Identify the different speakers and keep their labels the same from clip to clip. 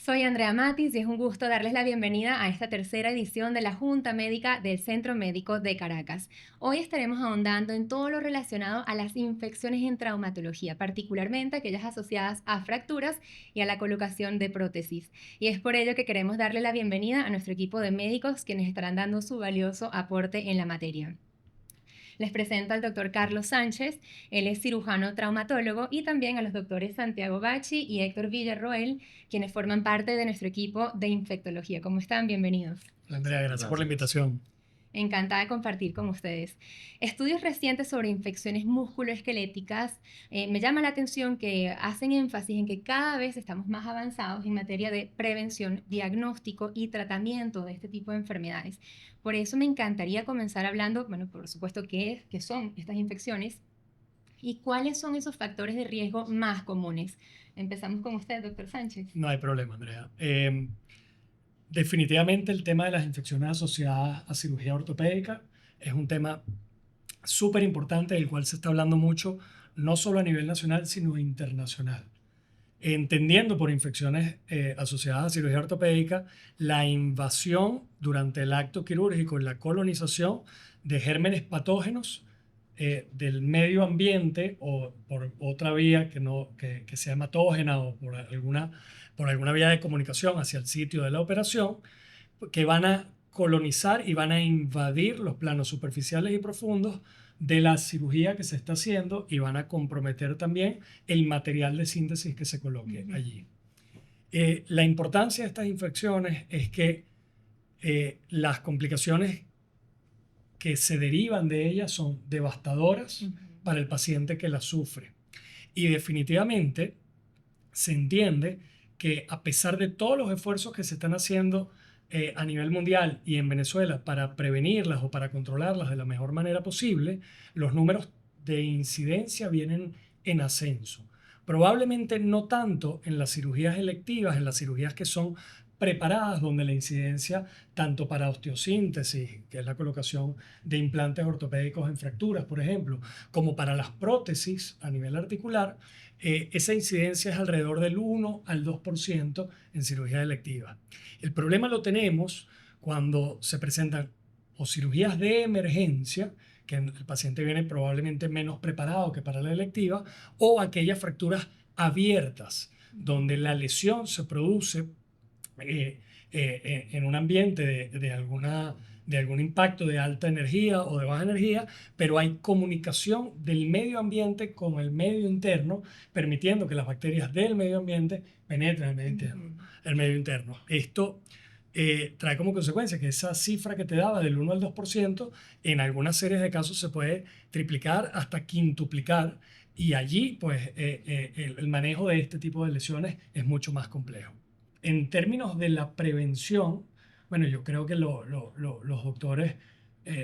Speaker 1: Soy Andrea Matis y es un gusto darles la bienvenida a esta tercera edición de la Junta Médica del Centro Médico de Caracas. Hoy estaremos ahondando en todo lo relacionado a las infecciones en traumatología, particularmente aquellas asociadas a fracturas y a la colocación de prótesis. Y es por ello que queremos darle la bienvenida a nuestro equipo de médicos quienes estarán dando su valioso aporte en la materia. Les presento al doctor Carlos Sánchez, él es cirujano traumatólogo, y también a los doctores Santiago Bachi y Héctor Villarroel, quienes forman parte de nuestro equipo de infectología. ¿Cómo están? Bienvenidos.
Speaker 2: Hola, Andrea, gracias por la invitación.
Speaker 1: Encantada de compartir con ustedes. Estudios recientes sobre infecciones musculoesqueléticas me llama la atención que hacen énfasis en que cada vez estamos más avanzados en materia de prevención, diagnóstico y tratamiento de este tipo de enfermedades. Por eso me encantaría comenzar hablando, bueno, por supuesto, qué son estas infecciones y cuáles son esos factores de riesgo más comunes. Empezamos con usted, doctor Sánchez.
Speaker 2: No hay problema, Andrea. Definitivamente el tema de las infecciones asociadas a cirugía ortopédica es un tema súper importante del cual se está hablando mucho, no solo a nivel nacional, sino internacional. Entendiendo por infecciones asociadas a cirugía ortopédica la invasión durante el acto quirúrgico y la colonización de gérmenes patógenos del medio ambiente o por otra vía que sea hematógena o por alguna vía de comunicación hacia el sitio de la operación, que van a colonizar y van a invadir los planos superficiales y profundos de la cirugía que se está haciendo y van a comprometer también el material de síntesis que se coloque allí. La importancia de estas infecciones es que las complicaciones que se derivan de ellas son devastadoras para el paciente que las sufre. Y definitivamente se entiende que a pesar de todos los esfuerzos que se están haciendo a nivel mundial y en Venezuela para prevenirlas o para controlarlas de la mejor manera posible, los números de incidencia vienen en ascenso. Probablemente no tanto en las cirugías electivas, en las cirugías que son preparadas, donde la incidencia tanto para osteosíntesis, que es la colocación de implantes ortopédicos en fracturas, por ejemplo, como para las prótesis a nivel articular, esa incidencia es alrededor del 1 al 2% en cirugía electiva. El problema lo tenemos cuando se presentan o cirugías de emergencia, que el paciente viene probablemente menos preparado que para la electiva, o aquellas fracturas abiertas, donde la lesión se produce en un ambiente de algún impacto de alta energía o de baja energía, pero hay comunicación del medio ambiente con el medio interno, permitiendo que las bacterias del medio ambiente penetren el medio interno. Esto trae como consecuencia que esa cifra que te daba del 1 al 2%, en algunas series de casos se puede triplicar hasta quintuplicar, y allí pues el manejo de este tipo de lesiones es mucho más complejo. En términos de la prevención, bueno, yo creo que los doctores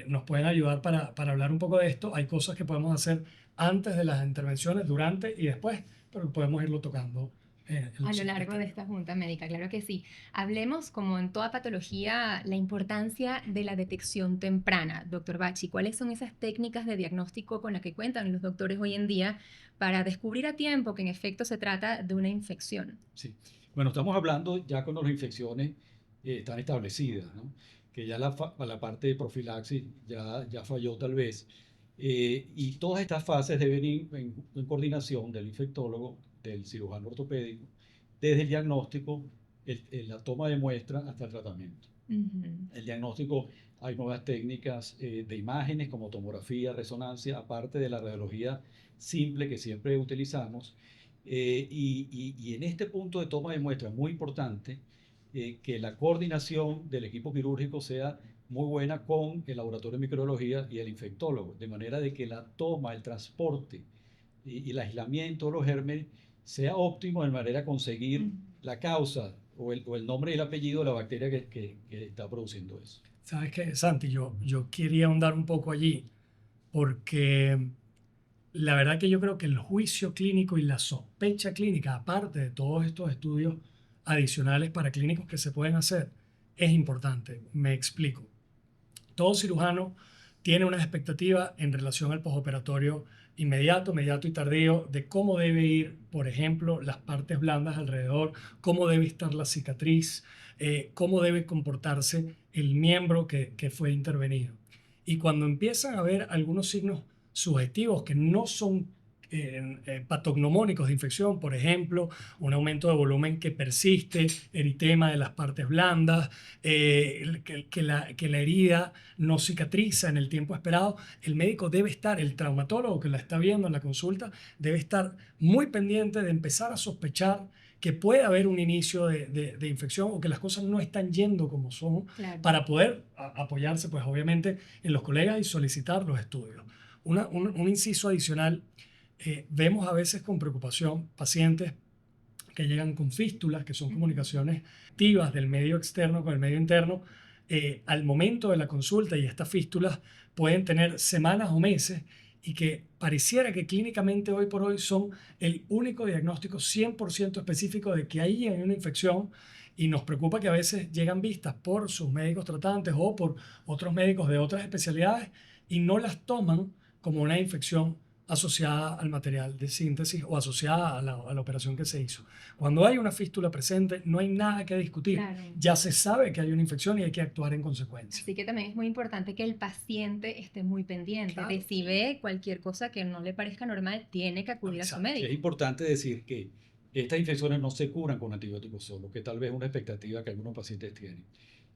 Speaker 2: nos pueden ayudar para hablar un poco de esto. Hay cosas que podemos hacer antes de las intervenciones, durante y después, pero podemos irlo tocando en
Speaker 1: A
Speaker 2: los
Speaker 1: lo
Speaker 2: siguientes
Speaker 1: largo de
Speaker 2: temas.
Speaker 1: esta junta médica, claro que sí. Hablemos, como en toda patología, la importancia de la detección temprana. Doctor Bachi, ¿cuáles son esas técnicas de diagnóstico con las que cuentan los doctores hoy en día para descubrir a tiempo que en efecto se trata de una infección?
Speaker 3: Sí. Bueno, estamos hablando ya cuando las infecciones están establecidas, ¿no? Que ya la parte de profilaxis ya falló tal vez. Y todas estas fases deben ir en coordinación del infectólogo, del cirujano ortopédico, desde el diagnóstico, la toma de muestra hasta el tratamiento.
Speaker 1: Ujú.
Speaker 3: El diagnóstico, hay nuevas técnicas de imágenes como tomografía, resonancia, aparte de la radiología simple que siempre utilizamos. Y en este punto de toma de muestra es muy importante que la coordinación del equipo quirúrgico sea muy buena con el laboratorio de microbiología y el infectólogo, de manera de que la toma, el transporte y el aislamiento de los gérmenes sea óptimo de manera a conseguir la causa o el nombre y el apellido de la bacteria que está produciendo eso.
Speaker 2: ¿Sabes qué, Santi? Yo quería ahondar un poco allí porque la verdad que yo creo que el juicio clínico y la sospecha clínica, aparte de todos estos estudios adicionales para clínicos que se pueden hacer, es importante. Me explico. Todo cirujano tiene unas expectativas en relación al posoperatorio inmediato, mediato y tardío de cómo debe ir, por ejemplo, las partes blandas alrededor, cómo debe estar la cicatriz, cómo debe comportarse el miembro que fue intervenido. Y cuando empiezan a haber algunos signos subjetivos que no son patognomónicos de infección, por ejemplo, un aumento de volumen que persiste, eritema de las partes blandas, que la herida no cicatriza en el tiempo esperado, el médico debe estar, el traumatólogo que la está viendo en la consulta, debe estar muy pendiente de empezar a sospechar que puede haber un inicio de infección o que las cosas no están yendo como son,
Speaker 1: Claro.
Speaker 2: para poder apoyarse, pues obviamente, en los colegas y solicitar los estudios. Un inciso adicional, vemos a veces con preocupación pacientes que llegan con fístulas, que son comunicaciones activas del medio externo con el medio interno. Al momento de la consulta, y estas fístulas pueden tener semanas o meses, y que pareciera que clínicamente hoy por hoy son el único diagnóstico 100% específico de que ahí hay una infección, y nos preocupa que a veces llegan vistas por sus médicos tratantes o por otros médicos de otras especialidades y no las toman como una infección asociada al material de síntesis o asociada a la operación que se hizo. Cuando hay una fístula presente, no hay nada que discutir.
Speaker 1: Claro.
Speaker 2: Ya se sabe que hay una infección y hay que actuar en consecuencia.
Speaker 1: Así que también es muy importante que el paciente esté muy pendiente
Speaker 2: Claro.
Speaker 1: de si ve cualquier cosa que no le parezca normal, tiene que acudir a su
Speaker 2: Exacto.
Speaker 3: Es
Speaker 1: médico.
Speaker 3: importante decir que estas infecciones no se curan con antibióticos solo, que tal vez es una expectativa que algunos pacientes tienen.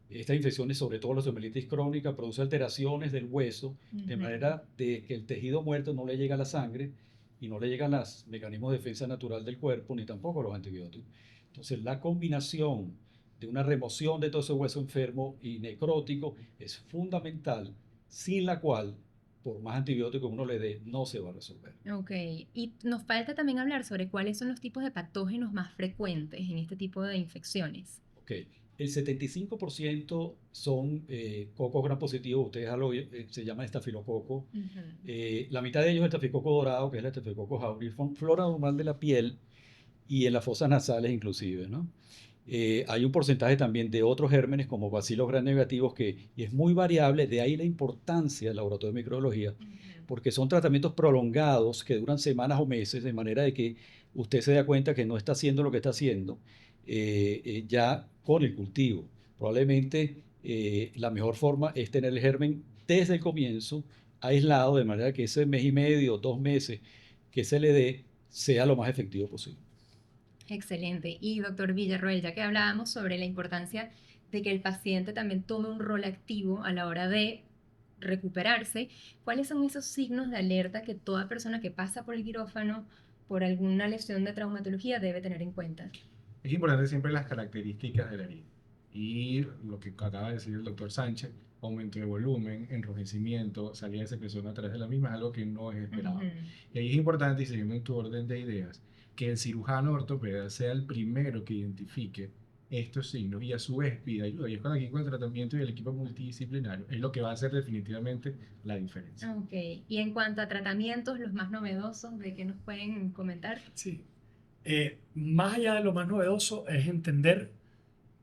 Speaker 3: Estas infecciones, sobre todo la osteomielitis crónica, produce alteraciones del hueso, de manera de que el tejido muerto no le llega a la sangre y no le llegan los mecanismos de defensa natural del cuerpo, ni tampoco los antibióticos. Entonces, la combinación de una remoción de todo ese hueso enfermo y necrótico es fundamental, sin la cual, por más antibióticos uno le dé, no se va a resolver.
Speaker 1: Ok, y nos falta también hablar sobre cuáles son los tipos de patógenos más frecuentes en este tipo de infecciones.
Speaker 3: Ok, el 75% son cocos gram positivos, ustedes ya lo se llama estafilococo. La mitad de ellos es estafilococo dorado, que es el estafilococo aureus, flora normal de la piel y en las fosas nasales inclusive, ¿no? Hay un porcentaje también de otros gérmenes como bacilos gram negativos y es muy variable, de ahí la importancia del laboratorio de microbiología, porque son tratamientos prolongados que duran semanas o meses, de manera de que usted se da cuenta que no está haciendo lo que está haciendo ya con el cultivo. Probablemente la mejor forma es tener el germen desde el comienzo, aislado, de manera que ese mes y medio, 2 meses que se le dé sea lo más efectivo posible.
Speaker 1: Excelente. Y doctor Villarroel, ya que hablábamos sobre la importancia de que el paciente también tome un rol activo a la hora de recuperarse, ¿cuáles son esos signos de alerta que toda persona que pasa por el quirófano por alguna lesión de traumatología debe tener en cuenta?
Speaker 4: Es importante siempre las características de la herida. Y lo que acaba de decir el doctor Sánchez, aumento de volumen, enrojecimiento, salida de secreción a través de la misma, es algo que no es esperado. Y ahí es importante, y siguiendo en tu orden de ideas, que el cirujano ortopeda sea el primero que identifique estos signos y a su vez pida ayuda. Y es con el equipo de tratamiento y el equipo multidisciplinario, es lo que va a hacer definitivamente la diferencia.
Speaker 1: Ok. Y en cuanto a tratamientos, los más novedosos, ¿de qué nos pueden comentar?
Speaker 2: Sí. Más allá de lo más novedoso es entender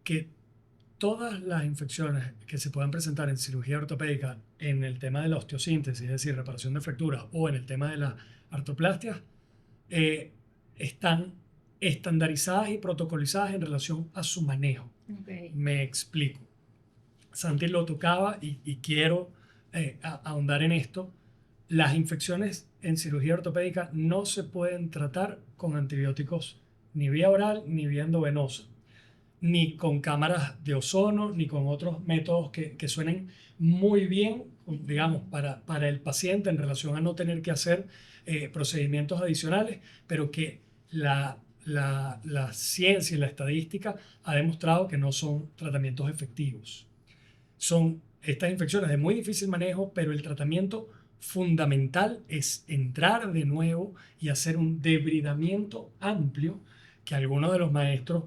Speaker 2: que todas las infecciones que se puedan presentar en cirugía ortopédica en el tema de la osteosíntesis, es decir, reparación de fracturas, o en el tema de la artroplastia, están estandarizadas y protocolizadas en relación a su manejo.
Speaker 1: Okay.
Speaker 2: Me explico. Santi lo tocaba y quiero ahondar en esto. Las infecciones en cirugía ortopédica no se pueden tratar con antibióticos ni vía oral ni vía endovenosa, ni con cámaras de ozono, ni con otros métodos que suenen muy bien, digamos, para el paciente en relación a no tener que hacer procedimientos adicionales, pero que la ciencia y la estadística ha demostrado que no son tratamientos efectivos. Son estas infecciones de muy difícil manejo, pero el tratamiento fundamental es entrar de nuevo y hacer un debridamiento amplio, que algunos de los maestros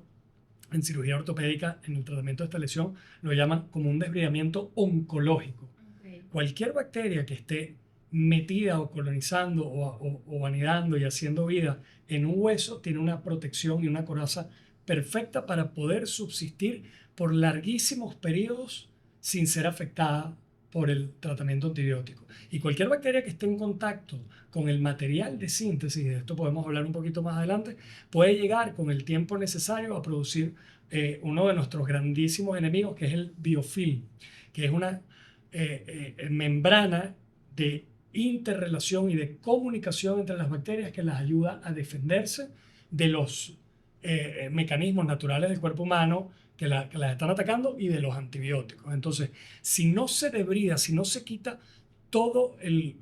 Speaker 2: en cirugía ortopédica, en el tratamiento de esta lesión, lo llaman como un desbridamiento oncológico. Okay. Cualquier bacteria que esté metida o colonizando o anidando y haciendo vida en un hueso tiene una protección y una coraza perfecta para poder subsistir por larguísimos periodos sin ser afectada por el tratamiento antibiótico. Y cualquier bacteria que esté en contacto con el material de síntesis, de esto podemos hablar un poquito más adelante, puede llegar con el tiempo necesario a producir uno de nuestros grandísimos enemigos, que es el biofilm, que es una membrana de interrelación y de comunicación entre las bacterias que las ayuda a defenderse de los mecanismos naturales del cuerpo humano que las están atacando y de los antibióticos. Entonces, si no se debrida, si no se quita todo el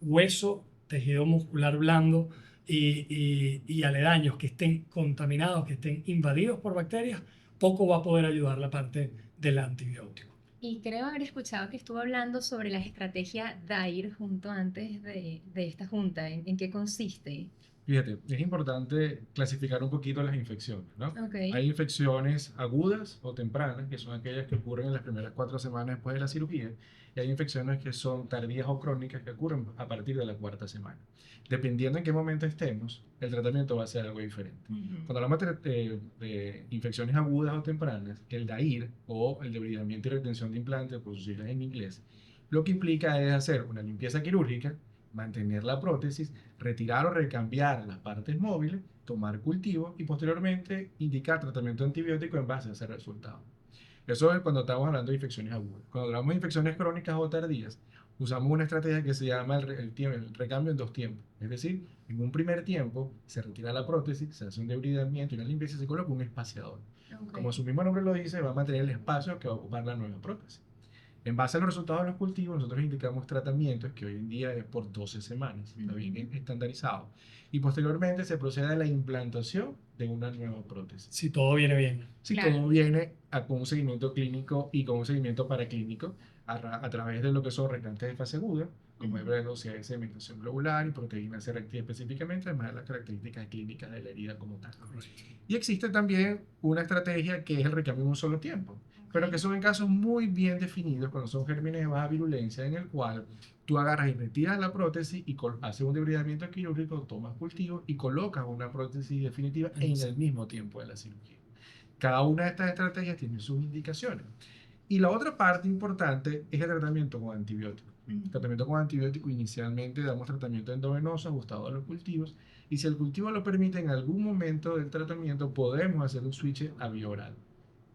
Speaker 2: hueso, tejido muscular blando y aledaños que estén contaminados, que estén invadidos por bacterias, poco va a poder ayudar la parte del antibiótico.
Speaker 1: Y creo haber escuchado que estuvo hablando sobre la estrategia DAIR junto antes de esta junta. ¿En qué consiste?
Speaker 4: Fíjate, es importante clasificar un poquito las infecciones, ¿no?
Speaker 1: Ok.
Speaker 4: Hay infecciones agudas o tempranas, que son aquellas que ocurren en las primeras 4 semanas después de la cirugía, y hay infecciones que son tardías o crónicas que ocurren a partir de la 4ª semana. Dependiendo en qué momento estemos, el tratamiento va a ser algo diferente.
Speaker 1: Ujú.
Speaker 4: Cuando hablamos de infecciones agudas o tempranas, el DAIR o el debridamiento y retención de implantes, por sus siglas en inglés, lo que implica es hacer una limpieza quirúrgica, mantener la prótesis, retirar o recambiar las partes móviles, tomar cultivo y posteriormente indicar tratamiento antibiótico en base a ese resultado. Eso es cuando estamos hablando de infecciones agudas. Cuando hablamos de infecciones crónicas o tardías, usamos una estrategia que se llama el recambio en 2 tiempos. Es decir, en un primer tiempo se retira la prótesis, se hace un debridamiento y una limpieza y se coloca un espaciador.
Speaker 1: Ok.
Speaker 4: Como su mismo nombre lo dice, va a mantener el espacio que va a ocupar la nueva prótesis. En base a los resultados de los cultivos, nosotros indicamos tratamientos que hoy en día es por 12 semanas, está bien estandarizado. Y posteriormente se procede a la implantación de una nueva prótesis.
Speaker 2: Si todo viene bien.
Speaker 4: Si
Speaker 1: Claro.
Speaker 4: todo viene con un seguimiento clínico y con un seguimiento paraclínico a través de lo que son restantes de fase aguda, como hebra de velocidad de segmentación globular y proteína C reactiva específicamente, además de las características clínicas de la herida como tal. Y existe también una estrategia que es el recambio en un solo tiempo, pero que son en casos muy bien definidos, cuando son gérmenes de baja virulencia, en el cual tú agarras y retiras la prótesis y haces un debridamiento quirúrgico, tomas cultivo y colocas una prótesis definitiva en el mismo tiempo de la cirugía. Cada una de estas estrategias tiene sus indicaciones. Y la otra parte importante es el tratamiento con antibióticos. El tratamiento con antibiótico, inicialmente damos tratamiento endovenoso ajustado a los cultivos, y si el cultivo lo permite, en algún momento del tratamiento podemos hacer un switch a vía oral.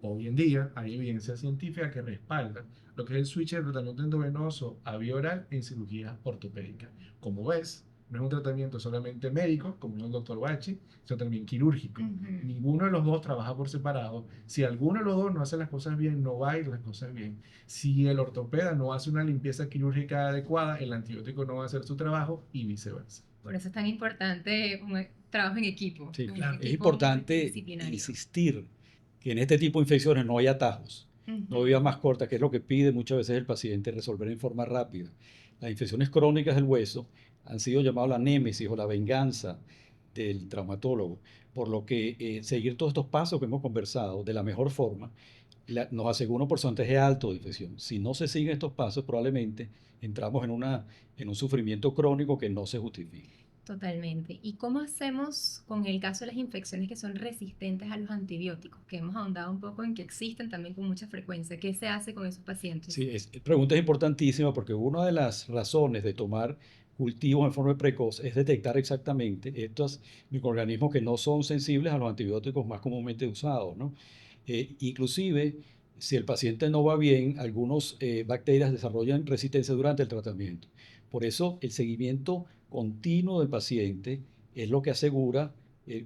Speaker 4: Hoy en día hay evidencia científica que respalda lo que es el switch de tratamiento endovenoso a vía oral en cirugía ortopédica. Como ves, no es un tratamiento solamente médico, como dijo el doctor Bachi, sino también quirúrgico. Ninguno de los dos trabaja por separado. Si alguno de los dos no hace las cosas bien, no va a ir las cosas bien. Si el ortopeda no hace una limpieza quirúrgica adecuada, el antibiótico no va a hacer su trabajo y viceversa.
Speaker 1: Por eso es tan importante un trabajo en equipo.
Speaker 3: Sí,
Speaker 1: un
Speaker 2: claro.
Speaker 3: es
Speaker 1: equipo
Speaker 3: importante
Speaker 1: multidisciplinario.
Speaker 3: insistir que en este tipo de infecciones no hay atajos, no hay vías más cortas, que es lo que pide muchas veces el paciente, resolver en forma rápida. Las infecciones crónicas del hueso han sido llamadas la némesis o la venganza del traumatólogo, por lo que seguir todos estos pasos que hemos conversado de la mejor forma nos asegura un porcentaje alto de infección. Si no se siguen estos pasos, probablemente entramos en un sufrimiento crónico que no se justifica.
Speaker 1: Totalmente. ¿Y cómo hacemos con el caso de las infecciones que son resistentes a los antibióticos? Que hemos ahondado un poco en que existen también con mucha frecuencia. ¿Qué se hace con esos pacientes?
Speaker 3: Sí, pregunta es importantísima porque una de las razones de tomar cultivos en forma precoz es detectar exactamente estos microorganismos que no son sensibles a los antibióticos más comúnmente usados, ¿no? Inclusive, si el paciente no va bien, algunas bacterias desarrollan resistencia durante el tratamiento. Por eso, el seguimiento continuo del paciente es lo que asegura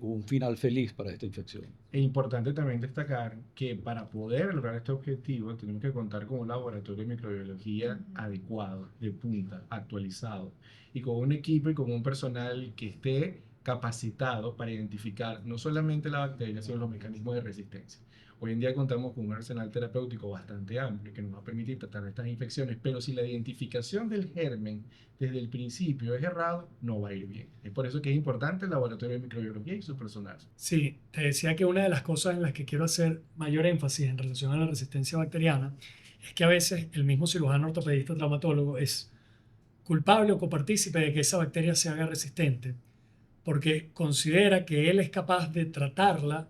Speaker 3: un final feliz para esta infección.
Speaker 4: Es importante también destacar que para poder lograr este objetivo tenemos que contar con un laboratorio de microbiología adecuado, de punta, actualizado, y con un equipo y con un personal que esté capacitado para identificar no solamente la bacteria, sino los mecanismos de resistencia. Hoy en día contamos con un arsenal terapéutico bastante amplio que nos va a permitir tratar estas infecciones, pero si la identificación del germen desde el principio es errado, no va a ir bien. Es por eso que es importante el laboratorio de microbiología y su personal.
Speaker 2: Sí, te decía que una de las cosas en las que quiero hacer mayor énfasis en relación a la resistencia bacteriana es que a veces el mismo cirujano ortopedista traumatólogo es culpable o copartícipe de que esa bacteria se haga resistente porque considera que él es capaz de tratarla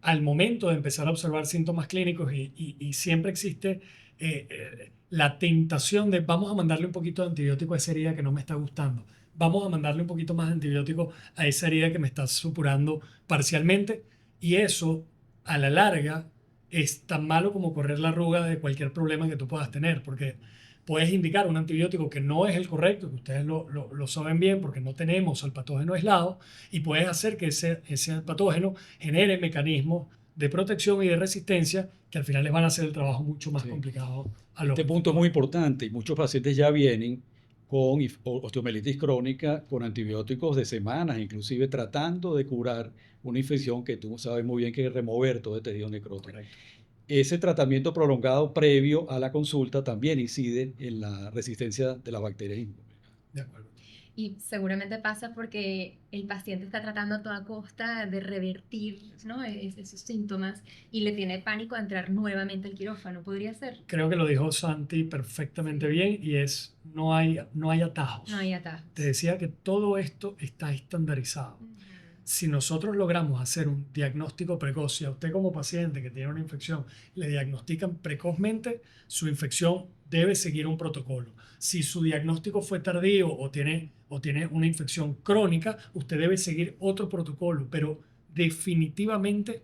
Speaker 2: al momento de empezar a observar síntomas clínicos y siempre existe la tentación de vamos a mandarle un poquito de antibiótico a esa herida que no me está gustando. Vamos a mandarle un poquito más de antibiótico a esa herida que me está supurando parcialmente. Y eso, a la larga, es tan malo como correr la arruga de cualquier problema que tú puedas tener, porque puedes indicar un antibiótico que no es el correcto, que ustedes lo saben bien porque no tenemos al patógeno aislado, y puedes hacer que ese patógeno genere mecanismos de protección y de resistencia que al final les van a hacer el trabajo mucho más
Speaker 3: Sí.
Speaker 2: complicado a los
Speaker 3: Este punto es muy importante y muchos pacientes ya vienen con osteomielitis crónica, con antibióticos de semanas, inclusive tratando de curar una infección que tú sabes muy bien que es remover todo el tejido necrótico.
Speaker 2: Correcto.
Speaker 3: Ese tratamiento prolongado previo a la consulta también incide en la resistencia de las bacterias.
Speaker 2: De acuerdo.
Speaker 1: Y seguramente pasa porque el paciente está tratando a toda costa de revertir, ¿no? Esos síntomas y le tiene pánico a entrar nuevamente al quirófano. ¿Podría ser?
Speaker 2: Creo que lo dijo Santi perfectamente bien y no hay atajos.
Speaker 1: No hay atajos.
Speaker 2: Te decía que todo esto está estandarizado.
Speaker 1: Ujú.
Speaker 2: Si nosotros logramos hacer un diagnóstico precoz, si a usted como paciente que tiene una infección le diagnostican precozmente, su infección debe seguir un protocolo. Si su diagnóstico fue tardío o tiene una infección crónica, usted debe seguir otro protocolo, pero definitivamente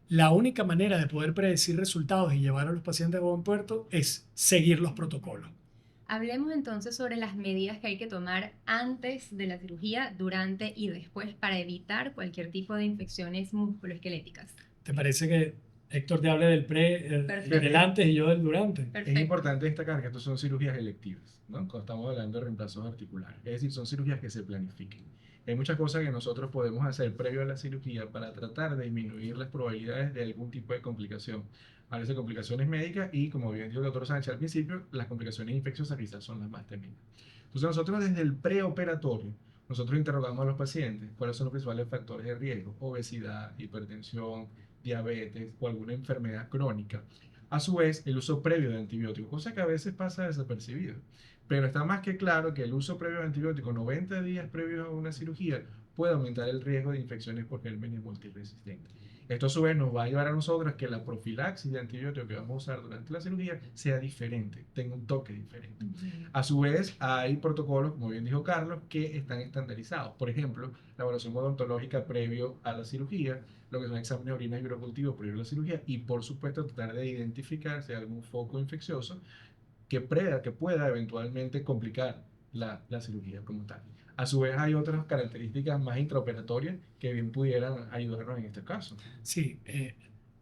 Speaker 2: la única manera de poder predecir resultados y llevar a los pacientes a buen puerto es seguir los protocolos.
Speaker 1: Hablemos entonces sobre las medidas que hay que tomar antes de la cirugía, durante y después para evitar cualquier tipo de infecciones musculoesqueléticas.
Speaker 2: ¿Te parece que Héctor te hable del
Speaker 1: Perfecto.
Speaker 2: del antes y yo del durante?
Speaker 4: Es
Speaker 1: Perfecto.
Speaker 4: importante destacar que estas son cirugías electivas, ¿no? Cuando estamos hablando de reemplazos articulares. Es decir, son cirugías que se planifiquen. Hay muchas cosas que nosotros podemos hacer previo a la cirugía para tratar de disminuir las probabilidades de algún tipo de complicación. A veces complicaciones médicas y, como bien dijo el doctor Sánchez al principio, las complicaciones infecciosas quizás son las más temidas. Entonces nosotros desde el preoperatorio, nosotros interrogamos a los pacientes cuáles son los principales factores de riesgo: obesidad, hipertensión, diabetes o alguna enfermedad crónica. A su vez, el uso previo de antibióticos, cosa que a veces pasa desapercibido. Pero está más que claro que el uso previo de antibióticos, 90 días previos a una cirugía, puede aumentar el riesgo de infecciones por gérmenes multiresistentes. Esto a su vez nos va a llevar a nosotros que la profilaxis de antibióticos que vamos a usar durante la cirugía sea diferente, tenga un toque diferente. A su vez, hay protocolos, como bien dijo Carlos, que están estandarizados. Por ejemplo, la evaluación odontológica previo a la cirugía, lo que son exámenes de orina y urocultivos previo a la cirugía, y por supuesto tratar de identificar si hay algún foco infeccioso que pueda eventualmente complicar la cirugía como tal. A su vez, hay otras características más intraoperatorias que bien pudieran ayudarnos en este caso.
Speaker 2: Sí,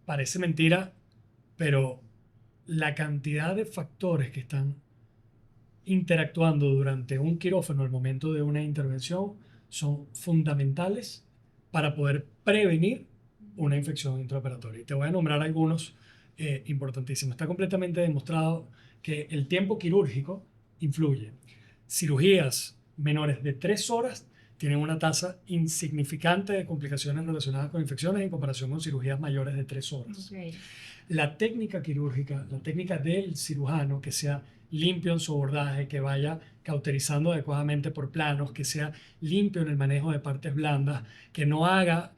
Speaker 2: parece mentira, pero la cantidad de factores que están interactuando durante un quirófano al momento de una intervención son fundamentales para poder prevenir una infección intraoperatoria. Y te voy a nombrar algunos importantísimos. Está completamente demostrado que el tiempo quirúrgico influye. Cirugías menores de 3 horas tienen una tasa insignificante de complicaciones relacionadas con infecciones en comparación con cirugías mayores de 3 horas.
Speaker 1: Okay.
Speaker 2: La técnica quirúrgica, la técnica del cirujano, que sea limpio en su abordaje, que vaya cauterizando adecuadamente por planos, que sea limpio en el manejo de partes blandas, que no haga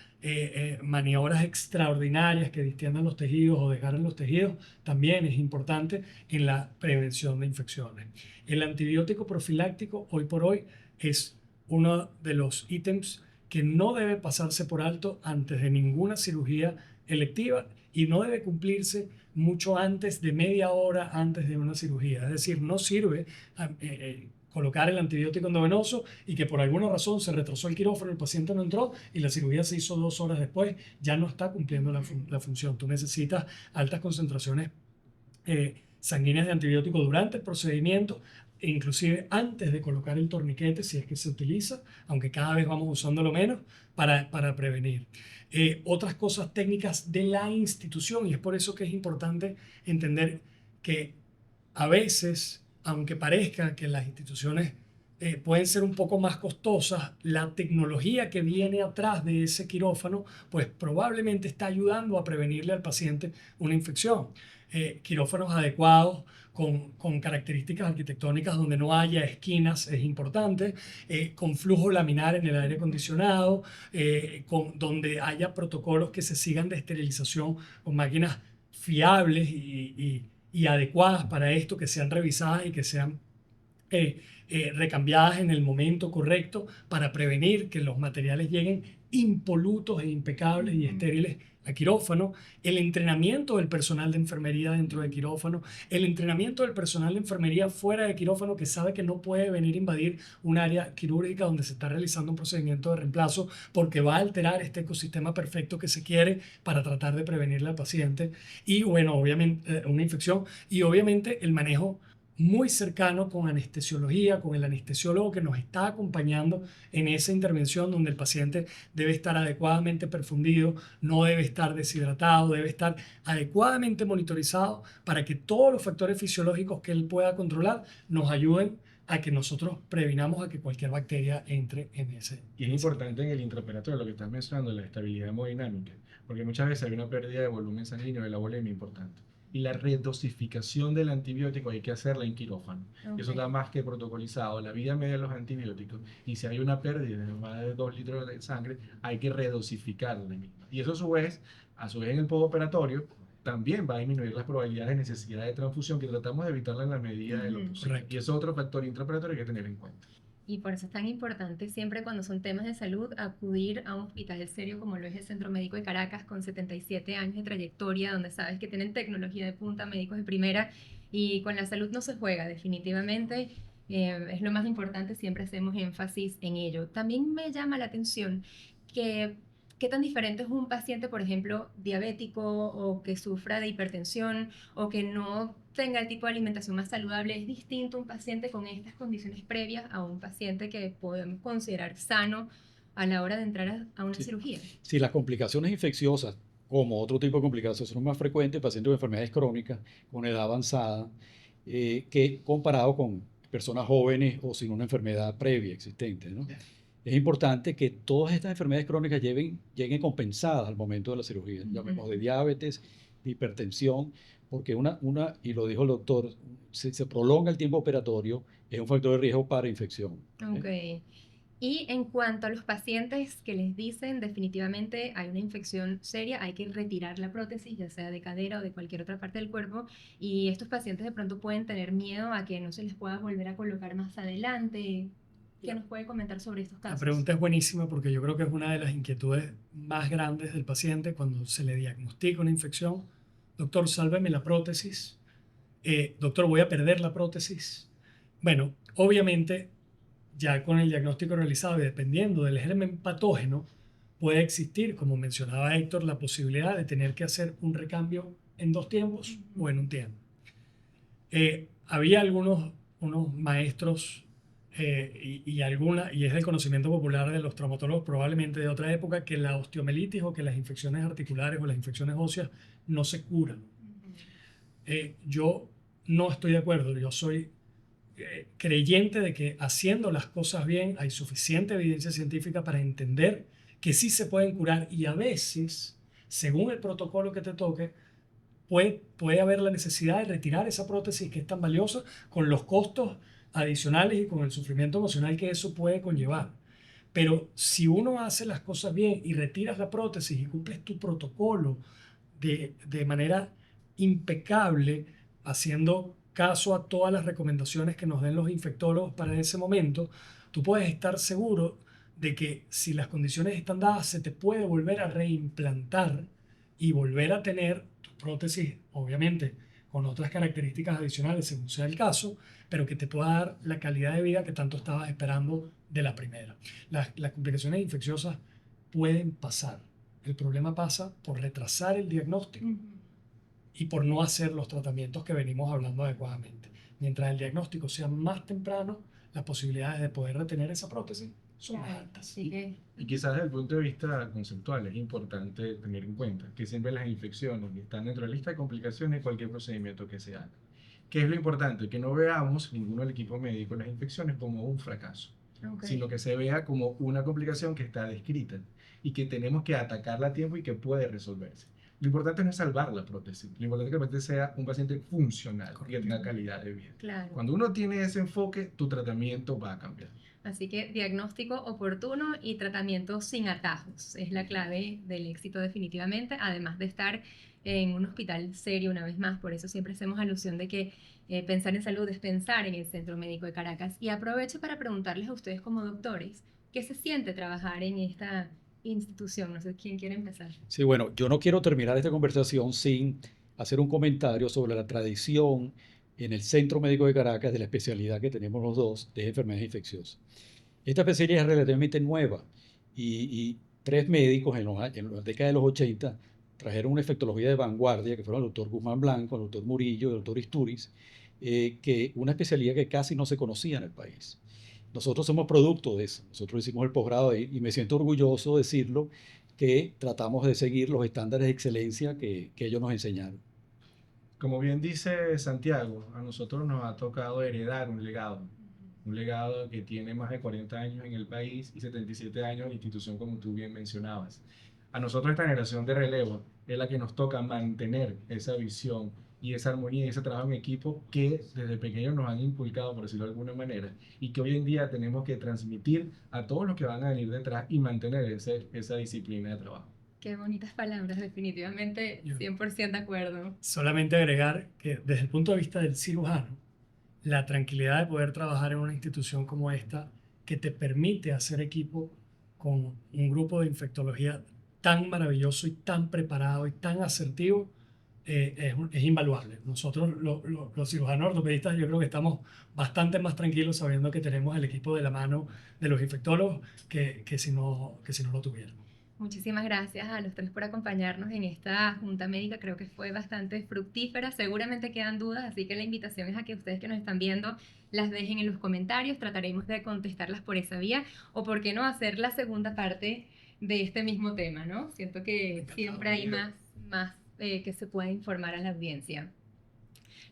Speaker 2: maniobras extraordinarias que distiendan los tejidos o desgarren los tejidos, también es importante en la prevención de infecciones. El antibiótico profiláctico hoy por hoy es uno de los ítems que no debe pasarse por alto antes de ninguna cirugía electiva y no debe cumplirse mucho antes de media hora antes de una cirugía. Es decir, no sirve colocar el antibiótico endovenoso y que por alguna razón se retrasó el quirófano, el paciente no entró y la cirugía se hizo 2 horas después, ya no está cumpliendo la función. Tú necesitas altas concentraciones sanguíneas de antibiótico durante el procedimiento, e inclusive antes de colocar el torniquete, si es que se utiliza, aunque cada vez vamos usándolo menos, para prevenir. Otras cosas técnicas de la institución, y es por eso que es importante entender que a veces, aunque parezca que las instituciones pueden ser un poco más costosas, la tecnología que viene atrás de ese quirófano, pues probablemente está ayudando a prevenirle al paciente una infección. Quirófanos adecuados con características arquitectónicas donde no haya esquinas es importante, con flujo laminar en el aire acondicionado, donde haya protocolos que se sigan de esterilización con máquinas fiables y adecuadas para esto, que sean revisadas y que sean recambiadas en el momento correcto para prevenir que los materiales lleguen impolutos e impecables y estériles a quirófano, el entrenamiento del personal de enfermería dentro de quirófano, el entrenamiento del personal de enfermería fuera de quirófano que sabe que no puede venir a invadir un área quirúrgica donde se está realizando un procedimiento de reemplazo porque va a alterar este ecosistema perfecto que se quiere para tratar de prevenirle al paciente y bueno, obviamente una infección y obviamente el manejo muy cercano con anestesiología, con el anestesiólogo que nos está acompañando en esa intervención donde el paciente debe estar adecuadamente perfundido, no debe estar deshidratado, debe estar adecuadamente monitorizado para que todos los factores fisiológicos que él pueda controlar nos ayuden a que nosotros previnamos a que cualquier bacteria entre en ese.
Speaker 4: Y es importante en el intraoperatorio lo que estás mencionando, la estabilidad hemodinámica, porque muchas veces hay una pérdida de volumen sanguíneo de la volemia importante. Y la redosificación del antibiótico hay que hacerla en quirófano.
Speaker 1: Ok.
Speaker 4: Eso está más que protocolizado. La vida media de los antibióticos, y si hay una pérdida de más de 2 litros de sangre, hay que redosificar la misma. Y eso a su vez en el postoperatorio, también va a disminuir las probabilidades de necesidad de transfusión que tratamos de evitarla en la medida de lo
Speaker 1: Ujú.
Speaker 4: posible.
Speaker 2: Correcto.
Speaker 4: Y eso es otro factor intraoperatorio que hay que tener en cuenta.
Speaker 1: Y por eso es tan importante siempre cuando son temas de salud acudir a un hospital serio como lo es el Centro Médico de Caracas con 77 años de trayectoria, donde sabes que tienen tecnología de punta, médicos de primera y con la salud no se juega definitivamente. Es lo más importante, siempre hacemos énfasis en ello. También me llama la atención que qué tan diferente es un paciente, por ejemplo, diabético o que sufra de hipertensión o que no tenga el tipo de alimentación más saludable. Es distinto un paciente con estas condiciones previas a un paciente que podemos considerar sano a la hora de entrar a una
Speaker 3: Sí.
Speaker 1: cirugía.
Speaker 3: Si las complicaciones infecciosas, como otro tipo de complicaciones, son más frecuentes en pacientes con enfermedades crónicas, con edad avanzada, que comparado con personas jóvenes o sin una enfermedad previa existente, ¿no? Es importante que todas estas enfermedades crónicas lleguen compensadas al momento de la cirugía. Llamemos de diabetes, de hipertensión, porque y lo dijo el doctor, si se prolonga el tiempo operatorio, es un factor de riesgo para infección.
Speaker 1: Ok. Y en cuanto a los pacientes que les dicen definitivamente hay una infección seria, hay que retirar la prótesis, ya sea de cadera o de cualquier otra parte del cuerpo, y estos pacientes de pronto pueden tener miedo a que no se les pueda volver a colocar más adelante. ¿Qué nos puede comentar sobre estos
Speaker 2: La
Speaker 1: casos?
Speaker 2: pregunta es buenísima porque yo creo que es una de las inquietudes más grandes del paciente cuando se le diagnostica una infección. Doctor, sálveme la prótesis. Doctor, voy a perder la prótesis. Bueno, obviamente, ya con el diagnóstico realizado y dependiendo del germen patógeno, puede existir, como mencionaba Héctor, la posibilidad de tener que hacer un recambio en 2 tiempos o en un tiempo. Había unos maestros y es del conocimiento popular de los traumatólogos probablemente de otra época que la osteomelitis o que las infecciones articulares o las infecciones óseas no se curan. Yo no estoy de acuerdo, yo soy creyente de que haciendo las cosas bien hay suficiente evidencia científica para entender que sí se pueden curar y a veces, según el protocolo que te toque, puede haber la necesidad de retirar esa prótesis que es tan valiosa con los costos adicionales y con el sufrimiento emocional que eso puede conllevar. Pero si uno hace las cosas bien y retiras la prótesis y cumples tu protocolo de manera impecable, haciendo caso a todas las recomendaciones que nos den los infectólogos para ese momento, tú puedes estar seguro de que si las condiciones están dadas, se te puede volver a reimplantar y volver a tener tu prótesis, obviamente, con otras características adicionales según sea el caso, pero que te pueda dar la calidad de vida que tanto estabas esperando de la primera. Las complicaciones infecciosas pueden pasar. El problema pasa por retrasar el diagnóstico y por no hacer los tratamientos que venimos hablando adecuadamente. Mientras el diagnóstico sea más temprano, las posibilidades de poder retener esa prótesis son más altas.
Speaker 1: Así que,
Speaker 4: Y quizás desde el punto de vista conceptual es importante tener en cuenta que siempre las infecciones están dentro de la lista de complicaciones de cualquier procedimiento que se haga. ¿Qué es lo importante? Que no veamos ninguno del equipo médico las infecciones como un fracaso, sino que se vea como una complicación que está descrita y que tenemos que atacarla a tiempo y que puede resolverse. Lo importante no es salvar la prótesis, lo importante es que el paciente sea un paciente funcional y que tenga calidad de vida.
Speaker 1: Claro.
Speaker 4: Cuando uno tiene ese enfoque, tu tratamiento va a cambiar.
Speaker 1: Así que diagnóstico oportuno y tratamiento sin atajos es la clave del éxito definitivamente, además de estar en un hospital serio una vez más. Por eso siempre hacemos alusión de que pensar en salud es pensar en el Centro Médico de Caracas. Y aprovecho para preguntarles a ustedes como doctores, ¿qué se siente trabajar en esta institución? No sé quién quiere empezar.
Speaker 3: Sí, bueno, yo no quiero terminar esta conversación sin hacer un comentario sobre la tradición en el Centro Médico de Caracas de la especialidad que tenemos los dos de enfermedades infecciosas. Esta especialidad es relativamente nueva y tres médicos en la década de los 80 trajeron una infectología de vanguardia, que fueron el doctor Guzmán Blanco, el doctor Murillo y el doctor Isturiz, que una especialidad que casi no se conocía en el país. Nosotros somos producto de eso. Nosotros hicimos el posgrado ahí y me siento orgulloso de decirlo, que tratamos de seguir los estándares de excelencia que ellos nos enseñaron.
Speaker 4: Como bien dice Santiago, a nosotros nos ha tocado heredar un legado que tiene más de 40 años en el país y 77 años en la institución, como tú bien mencionabas. A nosotros esta generación de relevo es la que nos toca mantener esa visión y esa armonía y ese trabajo en equipo que desde pequeños nos han inculcado, por decirlo de alguna manera, y que hoy en día tenemos que transmitir a todos los que van a venir detrás y mantener esa disciplina de trabajo.
Speaker 1: Qué bonitas palabras, definitivamente 100% de acuerdo.
Speaker 2: Solamente agregar que desde el punto de vista del cirujano, la tranquilidad de poder trabajar en una institución como esta, que te permite hacer equipo con un grupo de infectología tan maravilloso y tan preparado y tan asertivo, es invaluable. Nosotros, los cirujanos ortopedistas, yo creo que estamos bastante más tranquilos sabiendo que tenemos el equipo de la mano de los infectólogos que si no lo tuviéramos.
Speaker 1: Muchísimas gracias a los tres por acompañarnos en esta junta médica. Creo que fue bastante fructífera. Seguramente quedan dudas, así que la invitación es a que ustedes que nos están viendo las dejen en los comentarios. Trataremos de contestarlas por esa vía o, por qué no, hacer la segunda parte de este mismo tema, ¿no? Siento que siempre hay más que se pueda informar a la audiencia.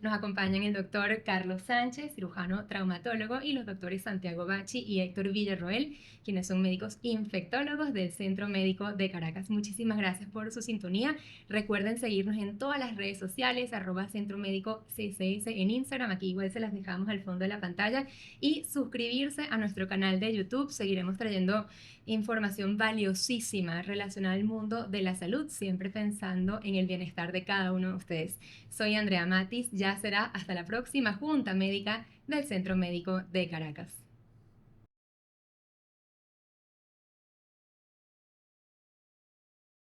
Speaker 1: Nos acompañan el doctor Carlos Sánchez, cirujano traumatólogo, y los doctores Santiago Bachi y Héctor Villarroel, quienes son médicos infectólogos del Centro Médico de Caracas. Muchísimas gracias por su sintonía. Recuerden seguirnos en todas las redes sociales, @Centro Médico CCS en Instagram, aquí igual se las dejamos al fondo de la pantalla, y suscribirse a nuestro canal de YouTube. Seguiremos trayendo información valiosísima relacionada al mundo de la salud, siempre pensando en el bienestar de cada uno de ustedes. Soy Andrea Matis, ya será hasta la próxima junta médica del Centro Médico de Caracas.